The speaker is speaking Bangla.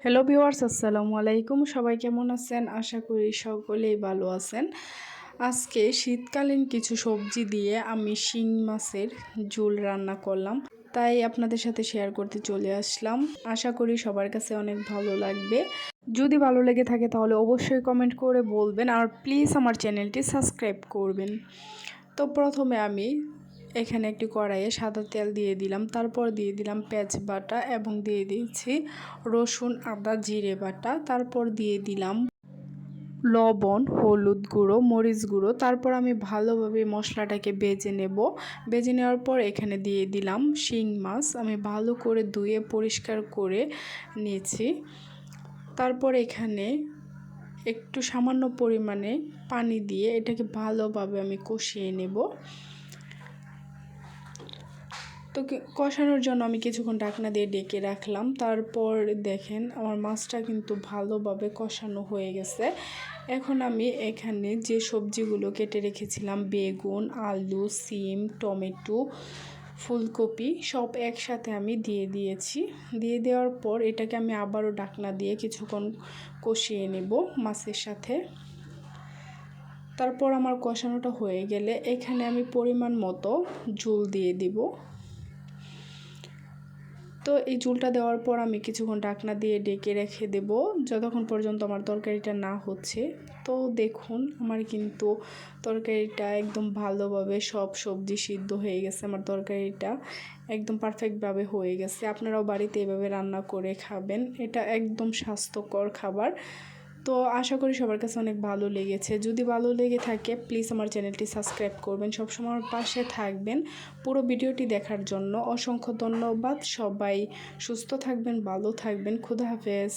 হ্যালো ভিউয়ার্স, আসসালামু আলাইকুম। সবাই কেমন আছেন? আশা করি সকলেই ভালো আছেন। আজকে শীতকালীন কিছু সবজি দিয়ে আমি শিং মাছের ঝোল রান্না করলাম, তাই আপনাদের সাথে শেয়ার করতে চলে আসলাম। আশা করি সবার কাছে অনেক ভালো লাগবে। যদি ভালো লেগে থাকে তাহলে অবশ্যই কমেন্ট করে বলবেন, আর প্লিজ আমার চ্যানেলটি সাবস্ক্রাইব করবেন। তো প্রথমে আমি এখানে একটি কড়াইয়ে সাদা তেল দিয়ে দিলাম, তারপর দিয়ে দিলাম পেঁয়াজ বাটা এবং দিয়ে দিয়েছি রসুন আদা জিরে বাটা, তারপর দিয়ে দিলাম লবণ, হলুদ গুঁড়ো, মরিচ গুঁড়ো। তারপর আমি ভালোভাবে মশলাটাকে ভেজে নেব। ভেজে নেওয়ার পর এখানে দিয়ে দিলাম শিং মাছ, আমি ভালো করে ধুয়ে পরিষ্কার করে নিয়েছি। তারপর এখানে একটু সামান্য পরিমাণে পানি দিয়ে এটাকে ভালোভাবে আমি কষিয়ে নেব। তো কষানোর জন্য আমি কিছুক্ষণ ঢাকনা দিয়ে ডেকে রাখলাম। তারপর দেখেন আমার মাছটা কিন্তু ভালোভাবে কষানো হয়ে গেছে। এখন আমি এখানে যে সবজিগুলো কেটে রেখেছিলাম, বেগুন, আলু, সিম, টমেটো, ফুলকপি সব একসাথে আমি দিয়ে দিয়েছি। দিয়ে দেওয়ার পর এটাকে আমি আবারও ঢাকনা দিয়ে কিছুক্ষণ কষিয়ে নেব মাছের সাথে। তারপর আমার কষানোটা হয়ে গেলে এখানে আমি পরিমাণ মতো ঝোল দিয়ে দিব। তো এই ঝোলটা দেওয়ার পর আমি কিছুক্ষণ ঢাকনা দিয়ে ডেকে রেখে দেব যতক্ষণ পর্যন্ত আমার তরকারিটা না হচ্ছে। তো দেখুন আমার কিন্তু তরকারিটা একদম ভালোভাবে সব সবজি সিদ্ধ হয়ে গেছে, আমার তরকারিটা একদম পারফেক্টভাবে হয়ে গেছে। আপনারাও বাড়িতে এভাবে রান্না করে খাবেন, এটা একদম স্বাস্থ্যকর খাবার। তো আশা করি সবার কাছে অনেক ভালো লেগেছে। যদি ভালো লেগে থাকে প্লিজ আমার চ্যানেলটি সাবস্ক্রাইব করবেন, সবসময় আমার পাশে থাকবেন। পুরো ভিডিওটি দেখার জন্য অসংখ্য ধন্যবাদ। সবাই সুস্থ থাকবেন, ভালো থাকবেন। খুদা হাফেজ।